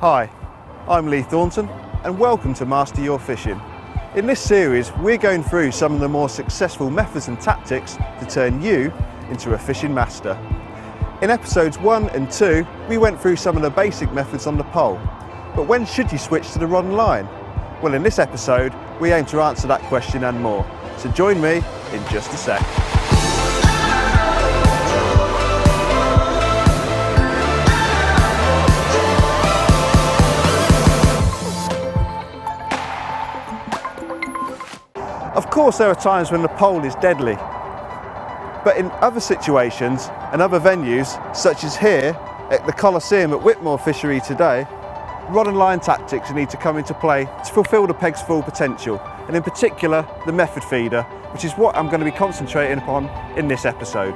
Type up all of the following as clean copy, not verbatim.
Hi, I'm Thornton and welcome to Master Your Fishing. In this series we're going through some of the more successful methods and tactics to turn you into a fishing master. In episodes 1 and 2 we went through some of the basic methods on the pole, but when should you switch to the rod and line? Well, in this episode we aim to answer that question and more, so join me in just a sec. Of course there are times when the pole is deadly, but in other situations and other venues, such as here at the Coliseum at Whitmore Fishery today, rod and line tactics need to come into play to fulfil the peg's full potential, and in particular the method feeder, which is what I'm going to be concentrating upon in this episode.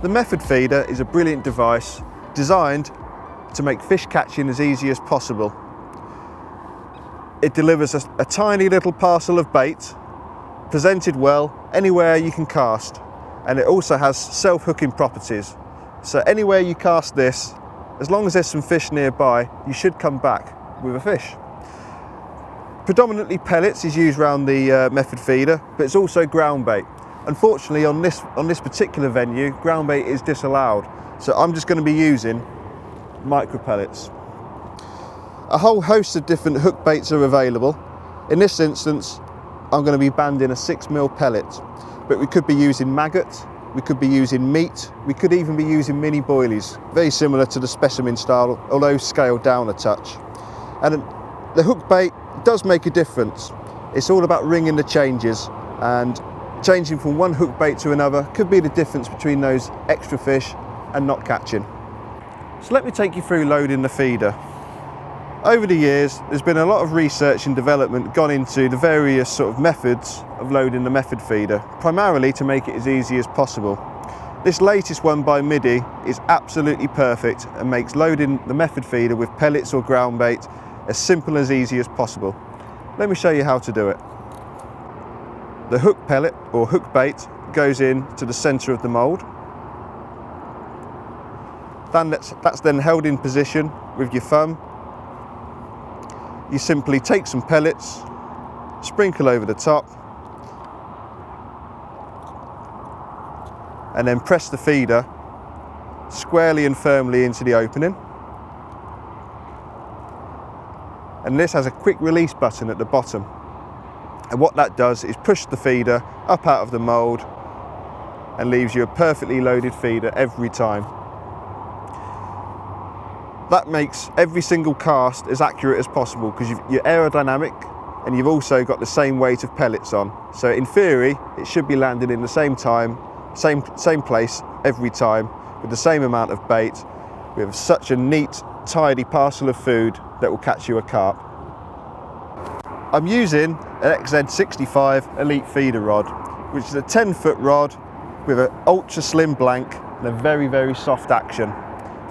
The method feeder is a brilliant device designed to make fish catching as easy as possible. It delivers a tiny little parcel of bait, presented well, anywhere you can cast, and it also has self-hooking properties. So anywhere you cast this, as long as there's some fish nearby, you should come back with a fish. Predominantly pellets is used around the method feeder, but it's also ground bait. Unfortunately, on this particular venue, ground bait is disallowed, so I'm just going to be using micro pellets. A whole host of different hook baits are available. In this instance, I'm going to be banding a 6mm pellet, but we could be using maggot, we could be using meat, we could even be using mini boilies, very similar to the specimen style, although scaled down a touch. And the hook bait does make a difference. It's all about ringing the changes, and changing from one hook bait to another could be the difference between those extra fish and not catching. So let me take you through loading the feeder. Over the years there's been a lot of research and development gone into the various sort of methods of loading the method feeder, primarily to make it as easy as possible. This latest one by Middy is absolutely perfect and makes loading the method feeder with pellets or ground bait as simple as easy as possible. Let me show you how to do it. The hook pellet or hook bait goes in to the centre of the mould. That's then held in position with your thumb. You simply take some pellets, sprinkle over the top, and then press the feeder squarely and firmly into the opening. And this has a quick release button at the bottom. And what that does is push the feeder up out of the mould and leaves you a perfectly loaded feeder every time. That makes every single cast as accurate as possible because you're aerodynamic and you've also got the same weight of pellets on. So in theory, it should be landing in the same time, same place every time with the same amount of bait. We have such a neat, tidy parcel of food that will catch you a carp. I'm using an XZ65 Elite feeder rod, which is a 10-foot rod with an ultra slim blank and a very, very soft action.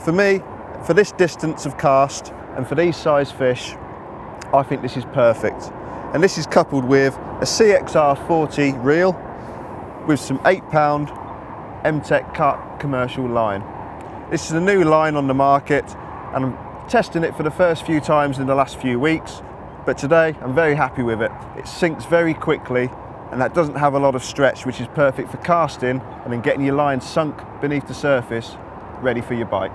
For me, for this distance of cast and for these size fish, I think this is perfect. And this is coupled with a CXR40 reel with some 8-pound M-Tech cut commercial line. This is a new line on the market and I'm testing it for the first few times in the last few weeks. But today I'm very happy with it. It sinks very quickly and that doesn't have a lot of stretch, which is perfect for casting and then getting your line sunk beneath the surface, ready for your bite.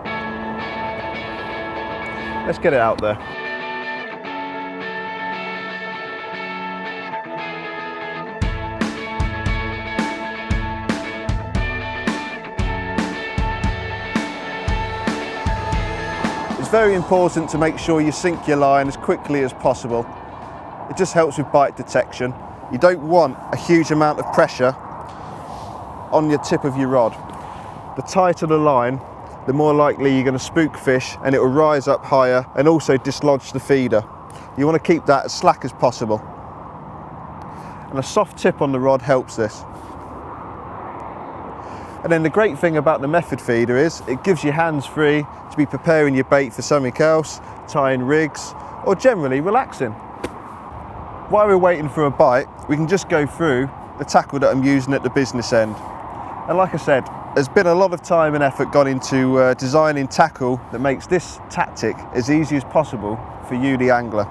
Let's get it out there. It's very important to make sure you sink your line as quickly as possible. It just helps with bite detection. You don't want a huge amount of pressure on your tip of your rod. The tighter the line, the more likely you're going to spook fish and it will rise up higher and also dislodge the feeder. You want to keep that as slack as possible. And a soft tip on the rod helps this. And then the great thing about the method feeder is it gives you hands free to be preparing your bait for something else, tying rigs, or generally relaxing. While we're waiting for a bite, we can just go through the tackle that I'm using at the business end. And like I said, there's been a lot of time and effort gone into designing tackle that makes this tactic as easy as possible for you, the angler.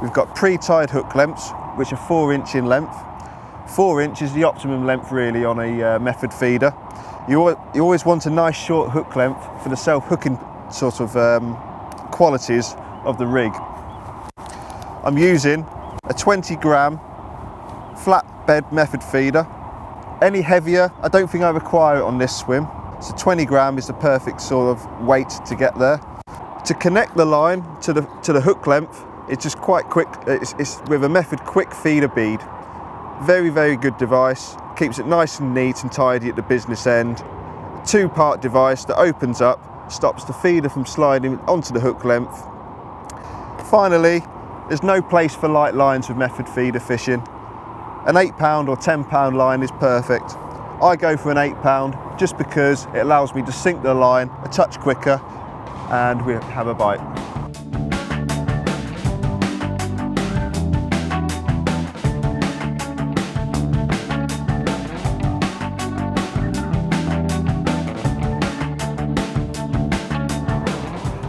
We've got pre-tied hook lengths, which are 4" in length. 4" is the optimum length really on a method feeder. You always want a nice short hook length for the self-hooking sort of qualities of the rig. I'm using a 20-gram flat bed method feeder. Any heavier, I don't think I require it on this swim. So 20 gram is the perfect sort of weight to get there. To connect the line to the hook length, it's just quite quick. It's with a method quick feeder bead. Very, very good device. Keeps it nice and neat and tidy at the business end. A 2-part device that opens up, stops the feeder from sliding onto the hook length. Finally, there's no place for light lines with method feeder fishing. An 8-pound or 10-pound line is perfect. I go for an 8-pound just because it allows me to sink the line a touch quicker and we have a bite.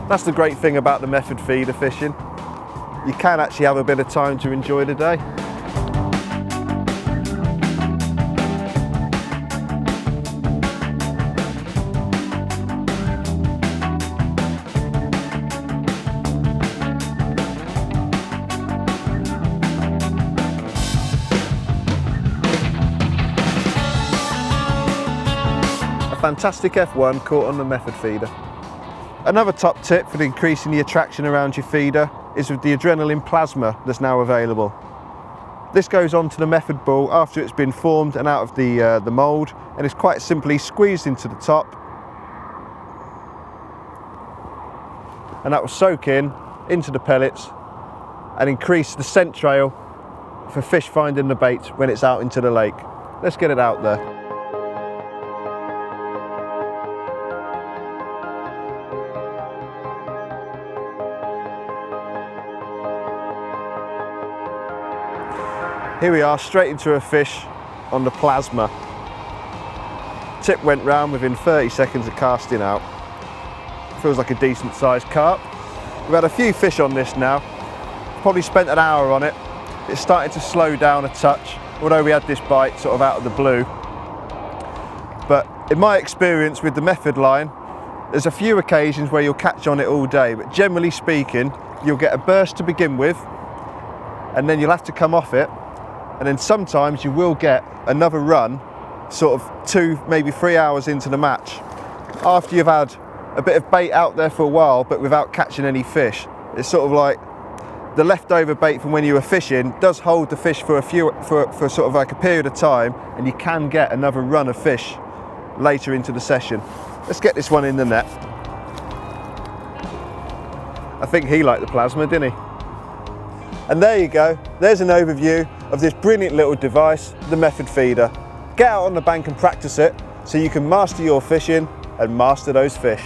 That's the great thing about the method feeder fishing. You can actually have a bit of time to enjoy the day. A fantastic F1 caught on the method feeder. Another top tip for increasing the attraction around your feeder is with the adrenaline plasma that's now available. This goes onto the method ball after it's been formed and out of the mould, and it's quite simply squeezed into the top, and that will soak into the pellets and increase the scent trail for fish finding the bait when it's out into the lake. Let's get it out there. Here we are, straight into a fish on the plasma. Tip went round within 30 seconds of casting out. Feels like a decent sized carp. We've had a few fish on this now. Probably spent an hour on it. It's starting to slow down a touch, although we had this bite sort of out of the blue. But in my experience with the method line, there's a few occasions where you'll catch on it all day, but generally speaking, you'll get a burst to begin with, and then you'll have to come off it. And then sometimes you will get another run sort of 2, maybe 3 hours into the match. After you've had a bit of bait out there for a while but without catching any fish. It's sort of like the leftover bait from when you were fishing does hold the fish for sort of like a period of time, and you can get another run of fish later into the session. Let's get this one in the net. I think he liked the plasma, didn't he? And there you go, there's an overview of this brilliant little device, the method feeder. Get out on the bank and practice it so you can master your fishing and master those fish.